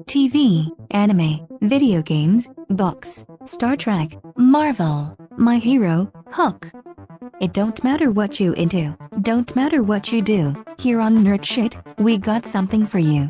TV, anime, video games, books, Star Trek, Marvel, My Hero, Hook. It don't matter what you into, don't matter what you do, here on Nerd Shit, we got something for you.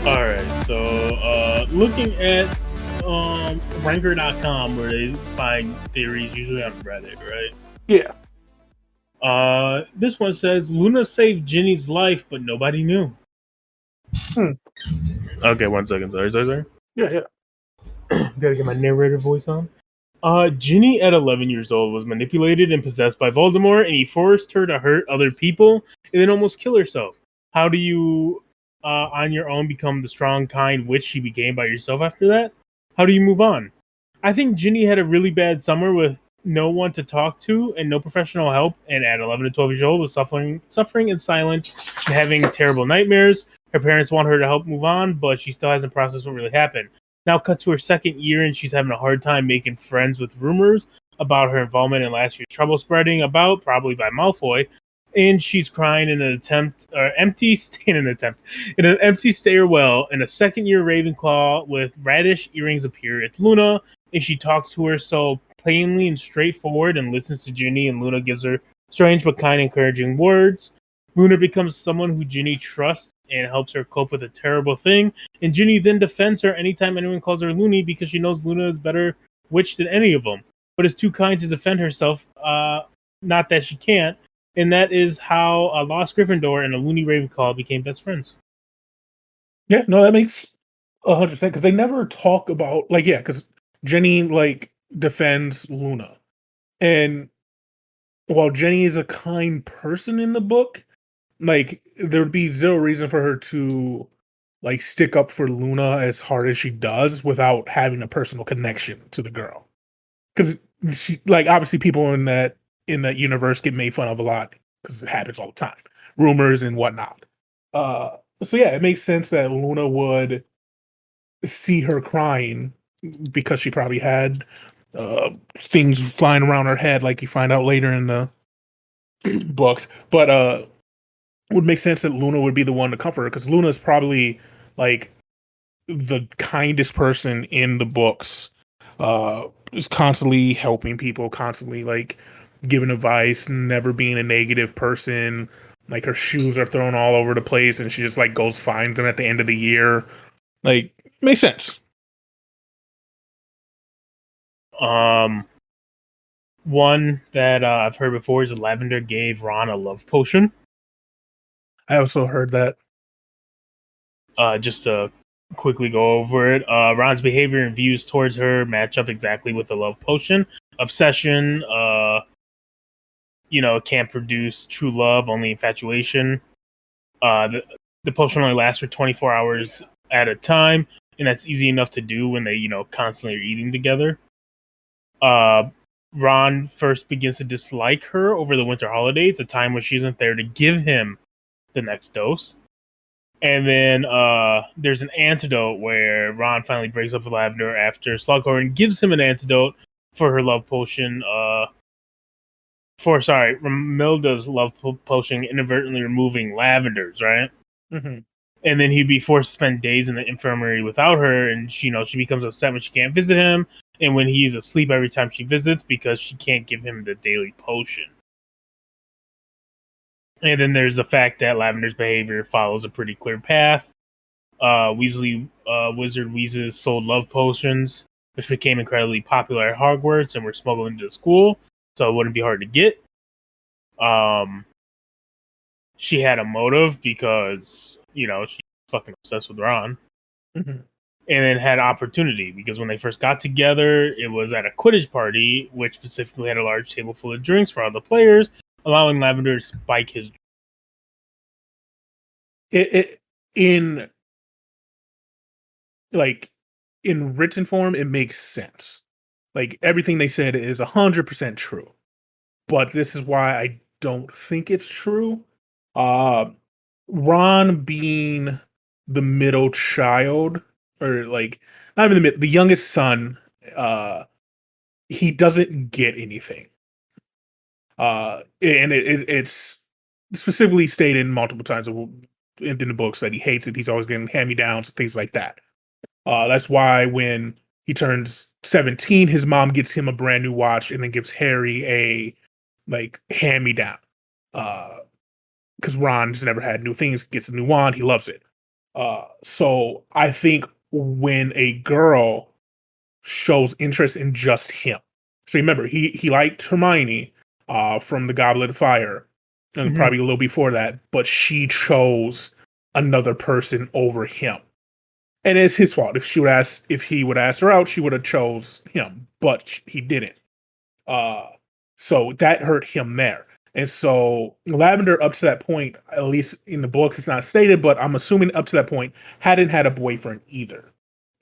Alright, so looking at ranker.com where they find theories usually on Reddit, right? Yeah. This one says Luna saved Ginny's life, but nobody knew. Okay, 1 second. Sorry. Yeah. Gotta get my narrator voice on. Ginny at 11 years old was manipulated and possessed by Voldemort, and he forced her to hurt other people and then almost kill herself. How do you, on your own, become the strong, kind witch she became by yourself after that? How do you move on? I think Ginny had a really bad summer with no one to talk to and no professional help, and at 11 to 12 years old was suffering in silence and having terrible nightmares. Her parents want her to help move on, but she still hasn't processed what really happened. Now cut to her second year, and she's having a hard time making friends with rumors about her involvement in last year's trouble spreading about, probably by Malfoy. And she's crying in an empty stairwell. And a second-year Ravenclaw with radish earrings appear. It's Luna, and she talks to her so plainly and straightforward, and listens to Ginny. And Luna gives her strange but kind, encouraging words. Luna becomes someone who Ginny trusts and helps her cope with a terrible thing. And Ginny then defends her anytime anyone calls her loony because she knows Luna is better witch than any of them, but is too kind to defend herself. Not that she can't. And that is how a lost Gryffindor and a loony Ravenclaw became best friends. Yeah, no, that makes 100% because they never talk about because Jenny defends Luna, and while Jenny is a kind person in the book, there would be zero reason for her to stick up for Luna as hard as she does without having a personal connection to the girl. Because she obviously people in that universe get made fun of a lot because it happens all the time, rumors and whatnot. So yeah, it makes sense that Luna would see her crying because she probably had things flying around her head, like you find out later in the books. But it would make sense that Luna would be the one to comfort her because Luna is probably the kindest person in the books. Is constantly helping people, constantly giving advice, never being a negative person. Her shoes are thrown all over the place, and she just goes finds them at the end of the year. Makes sense. One that I've heard before is Lavender gave Ron a love potion. I also heard that. Just to quickly go over it, Ron's behavior and views towards her match up exactly with the love potion. Obsession, can't produce true love, only infatuation. The potion only lasts for 24 hours at a time, and that's easy enough to do when they, constantly are eating together. Ron first begins to dislike her over the winter holidays, a time when she isn't there to give him the next dose. And then there's an antidote where Ron finally breaks up with Lavender after Slughorn gives him an antidote for her love potion. Romilda's love potion inadvertently removing Lavender's, right? Mm-hmm. And then he'd be forced to spend days in the infirmary without her, and she becomes upset when she can't visit him, and when he's asleep every time she visits because she can't give him the daily potion. And then there's the fact that Lavender's behavior follows a pretty clear path. Wizard Weezes sold love potions, which became incredibly popular at Hogwarts and were smuggled into the school, so it wouldn't be hard to get. She had a motive because, she's fucking obsessed with Ron. Mm-hmm. And then had opportunity because when they first got together, it was at a Quidditch party, which specifically had a large table full of drinks for all the players, allowing Lavender to spike his. In written form, it makes sense. Everything they said is 100% true, but this is why I don't think it's true. Ron being the middle child, or not even the youngest son, he doesn't get anything. And it's specifically stated multiple times in the books that he hates it. He's always getting hand-me-downs and things like that. That's why when he turns 17, his mom gets him a brand new watch and then gives Harry a like hand-me-down. Because Ron's never had new things, gets a new wand, he loves it. So I think when a girl shows interest in just him, so remember he liked Hermione from the Goblet of Fire, and probably a little before that, but she chose another person over him. And it's his fault. If he would ask her out, she would have chose him, but he didn't. So that hurt him there. And so Lavender, up to that point, at least in the books, it's not stated, but I'm assuming up to that point, hadn't had a boyfriend either,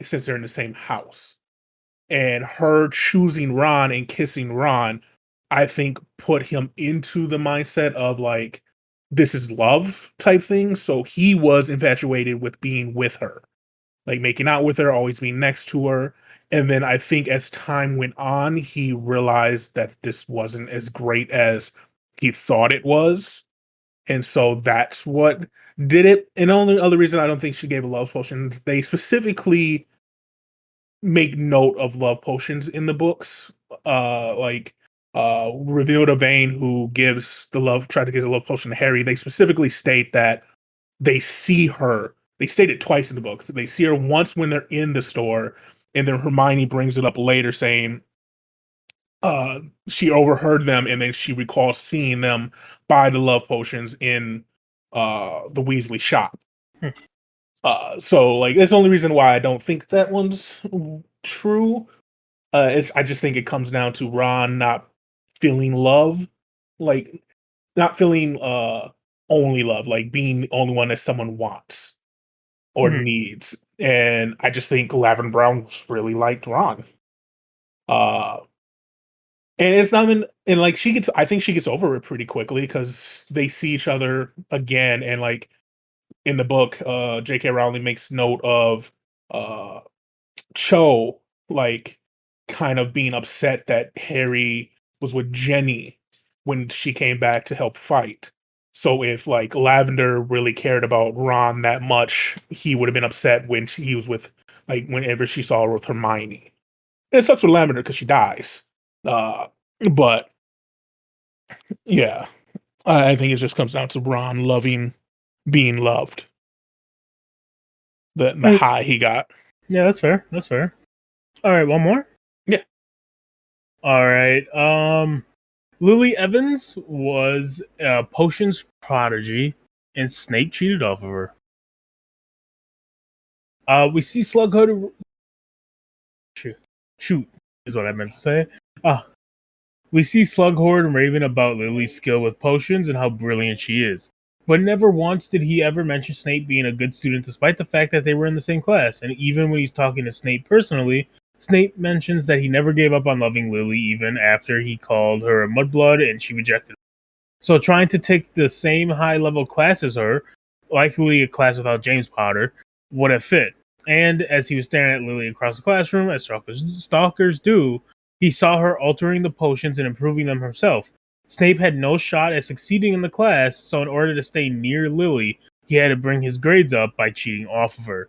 since they're in the same house. And her choosing Ron and kissing Ron, I think, put him into the mindset of like, this is love type thing. So he was infatuated with being with her, like making out with her, always being next to her. And then I think as time went on, he realized that this wasn't as great as he thought it was. And so that's what did it. And the only other reason I don't think she gave a love potion is they specifically make note of love potions in the books. Revealed Vane, who tried to give a love potion to Harry, they specifically state that they see her. They state it twice in the books. They see her once when they're in the store, and then Hermione brings it up later saying she overheard them, and then she recalls seeing them buy the love potions in the Weasley shop. So like that's the only reason why I don't think that one's true. I just think it comes down to Ron not feeling love, like not feeling only love, like being the only one that someone wants or needs. And I just think Lavender Brown really liked Ron. And it's not even, and like I think she gets over it pretty quickly because they see each other again. And like in the book, J.K. Rowling makes note of Cho, like kind of being upset that Harry was with Jenny when she came back to help fight. So if like Lavender really cared about Ron that much, he would have been upset when he was with, like, whenever she saw her with Hermione. And it sucks with Lavender because she dies. But yeah, I think it just comes down to Ron loving being loved. The high he got. Yeah, that's fair. That's fair. All right, one more? Yeah. All right. Lily Evans was a potions prodigy, and Snape cheated off of her. We see Slughorn. Shoot, is what I meant to say. We see Slughorn raving about Lily's skill with potions and how brilliant she is. But never once did he ever mention Snape being a good student, despite the fact that they were in the same class. And even when he's talking to Snape personally, Snape mentions that he never gave up on loving Lily even after he called her a mudblood and she rejected him. So trying to take the same high-level class as her, likely a class without James Potter, would have fit. And as he was staring at Lily across the classroom, as stalkers do, he saw her altering the potions and improving them herself. Snape had no shot at succeeding in the class, so in order to stay near Lily, he had to bring his grades up by cheating off of her.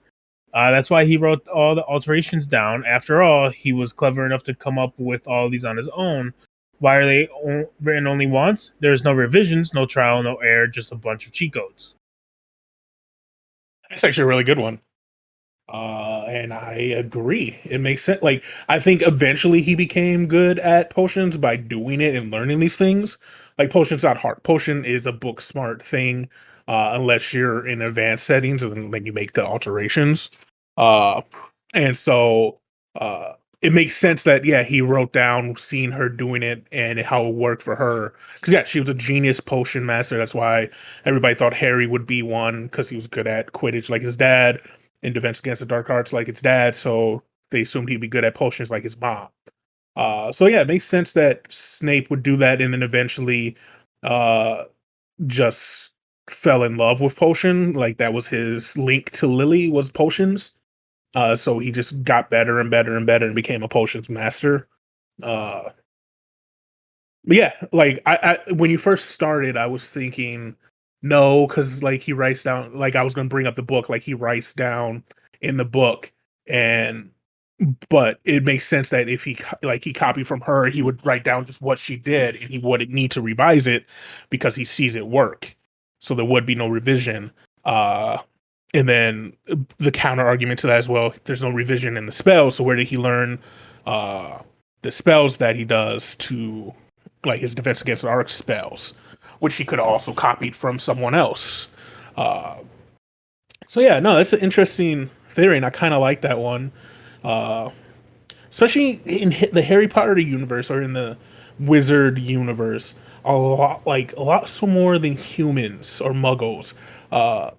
That's why he wrote all the alterations down. After all, he was clever enough to come up with all these on his own. Why are they written only once? There's no revisions, no trial, no error, just a bunch of cheat codes. That's actually a really good one. And I agree. It makes sense. Like, I think eventually he became good at potions by doing it and learning these things. Like, potion's not hard. Potion is a book smart thing, unless you're in advanced settings and then you make the alterations. And so it makes sense that, yeah, he wrote down seeing her doing it and how it worked for her. Because, yeah, she was a genius potion master. That's why everybody thought Harry would be one, because he was good at Quidditch like his dad, in Defense Against the Dark Arts like his dad, so they assumed he'd be good at potions like his mom. So yeah, it makes sense that Snape would do that and then eventually just fell in love with potion. Like, that was his link to Lily, was potions. So he just got better and better and better and became a potions master. But yeah, like I when you first started, I was thinking no, because like he writes down, like I was going to bring up the book, like he writes down in the book, and but it makes sense that if he copied from her, he would write down just what she did, and he wouldn't need to revise it because he sees it work, so there would be no revision. Uh, and then the counter argument to that as well, there's no revision in the spells, so where did he learn uh the spells that he does to like his defense against the arc spells, which he could have also copied from someone else. Uh, so yeah, no, that's an interesting theory, and I kind of like that one, uh, especially in the Harry Potter universe or in the Wizard universe. A lot so more than humans or Muggles uh,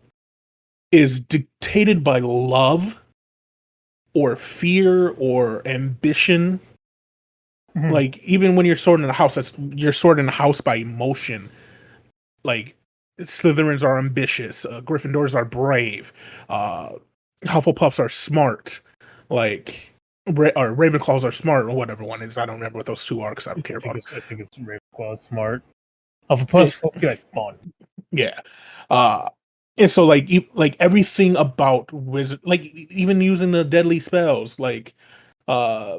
is dictated by love or fear or ambition. Mhm. Like even when you're sorting in a house, you're sorting a house by emotion. Like Slytherins are ambitious, Gryffindors are brave, uh, Hufflepuffs are smart, like or Ravenclaws are smart, or whatever one is. I don't remember what those two are because I don't care about I think it's Ravenclaw smart. it. Hufflepuff's supposed to be like fun. Yeah, uh, and so like everything about wizard, like even using the deadly spells, like uh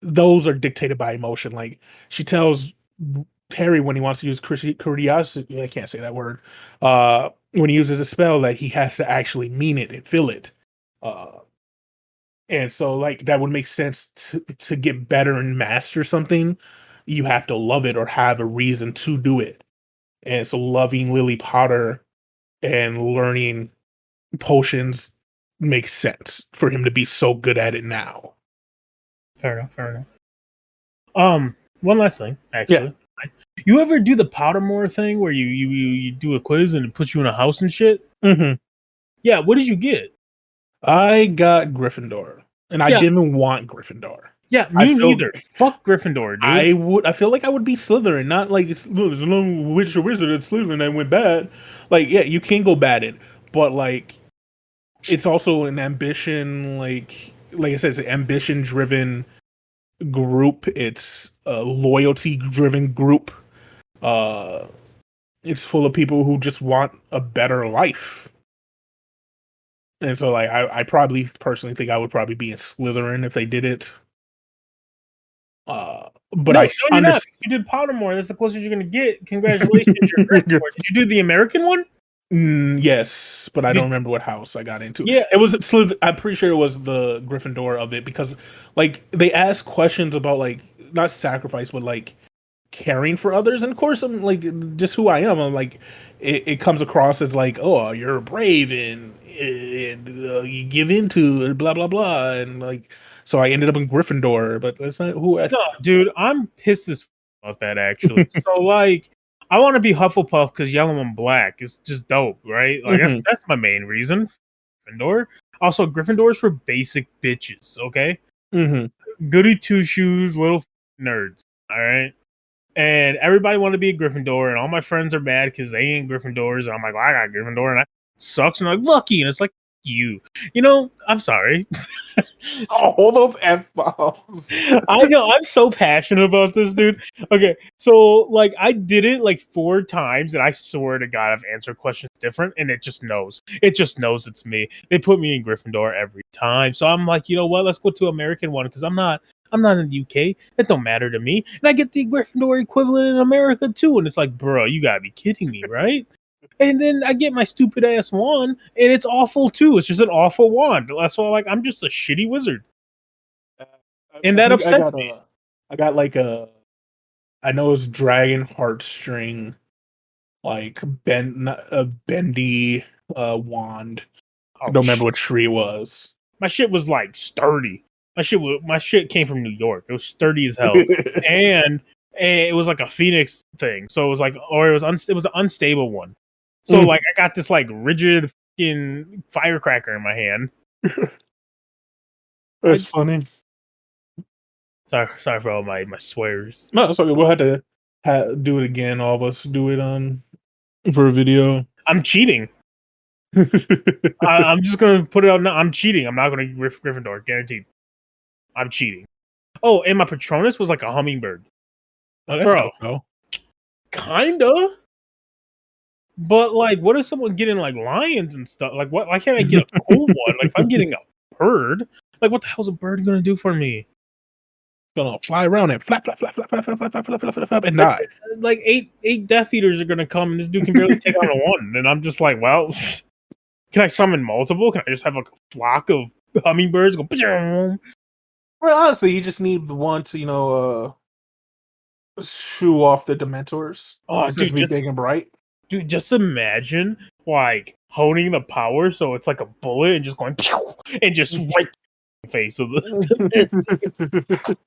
those are dictated by emotion. Like she tells Harry when he wants to use curiosity, I can't say that word. When he uses a spell, that he has to actually mean it and feel it. Uh, and so like that would make sense to get better and master something. You have to love it or have a reason to do it. And so loving Lily Potter and learning potions makes sense for him to be so good at it now. Fair enough. Fair enough. One last thing, Yeah. actually. You ever do the Pottermore thing where you do a quiz and it puts you in a house and shit? Mm-hmm. Yeah, what did you get? I got Gryffindor, and I Yeah. didn't want Gryffindor. Yeah, I me feel neither. Fuck Gryffindor, dude. I feel like I would be Slytherin, not like look, there's no witch or wizard at Slytherin that went bad. Like, yeah, you can go bad in, but like it's also an ambition, like I said, it's an ambition driven group. It's a loyalty driven group. Uh it's full of people who just want a better life. And so like I probably personally think I would probably be in Slytherin if they did it. But No, I no, you're not. understand. You did Pottermore. That's the closest you're gonna get. Congratulations, you're Gryffindor. Did you do the American one? Yes, but I don't Did, remember what house I got into. yeah. It was I'm pretty sure it was the Gryffindor of it because, like, they ask questions about like not sacrifice, but like caring for others. And of course, I'm like just who I am. I'm like it comes across as like, oh, you're brave and you give into and blah blah blah, and like so I ended up in Gryffindor, but that's not who I. No, dude, I'm pissed as about that actually. So like, I want to be Hufflepuff because yellow and black is just dope, right? Like Mhm. that's my main reason. Gryffindor. Also, Gryffindors for basic bitches. Okay, Mhm. goody two shoes, little nerds. All right. And everybody wanted to be a Gryffindor, and all my friends are mad because they ain't Gryffindors. And I'm like, well, I got Gryffindor, and that sucks. And I'm like, lucky, and it's like you. You know, I'm sorry. All those F bombs. I know I'm so passionate about this, dude. Okay, so like I did it like 4 times, and I swear to God, I've answered questions different, and it just knows. It just knows it's me. They put me in Gryffindor every time, so I'm like, you know what? Let's go to American one because I'm not in the UK. That don't matter to me, and I get the Gryffindor equivalent in America too. And it's like, bro, you gotta be kidding me, right? And then I get my stupid ass wand, and it's awful too. It's just an awful wand. That's why, like, I'm just a shitty wizard, and I that think upsets me. I got like I know it's dragon heartstring, like a bendy wand. I Oh, don't remember what tree it was. my shit was like sturdy. My shit came from New York. It was sturdy as hell, and it was like a phoenix thing. So it was like, or it was an unstable one. So like, I got this like rigid fucking firecracker in my hand. That's funny. Sorry for all my swears. No, it's okay. We'll have to do it again. All of us do it on for a video. I'm cheating. I'm just gonna put it out now. I'm cheating. I'm not gonna Gryffindor, guaranteed. I'm cheating. Oh, and my Patronus was like a hummingbird. Oh, that's Bro. no. Kinda. But like, what if someone getting like lions and stuff? Like, what? Why can't I get a cool one? Like, if I'm getting a bird, like, what the hell's a bird gonna do for me? Gonna fly around and flap, flap, flap, flap, flap, flap, flap, flap, flap, flap, flap, and die. Like eight Death Eaters are gonna come, and this dude can barely take on a one. And I'm just like, well, can I summon multiple? Can I just have like a flock of hummingbirds go? Well, honestly, you just need the one to, shoo off the Dementors. Oh, It's dude, just be big and bright. Dude, just imagine like honing the power so it's like a bullet and just going pew, and just right in the face of the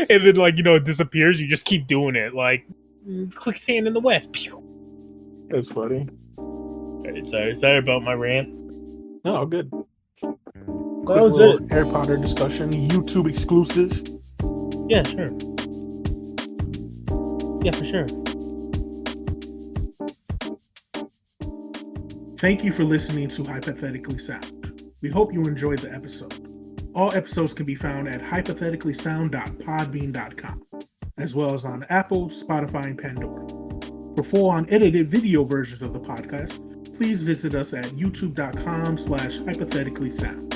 and then like it disappears. You just keep doing it like quicksand in the west. Pew. That's funny. Sorry about my rant. No, good. That Quick was little it. Harry Potter discussion, YouTube exclusive. Yeah, sure. Yeah, for sure. Thank you for listening to Hypothetically Sound. We hope you enjoyed the episode. All episodes can be found at hypotheticallysound.podbean.com, as well as on Apple, Spotify, and Pandora. For full unedited video versions of the podcast, please visit us at youtube.com/hypotheticallysound.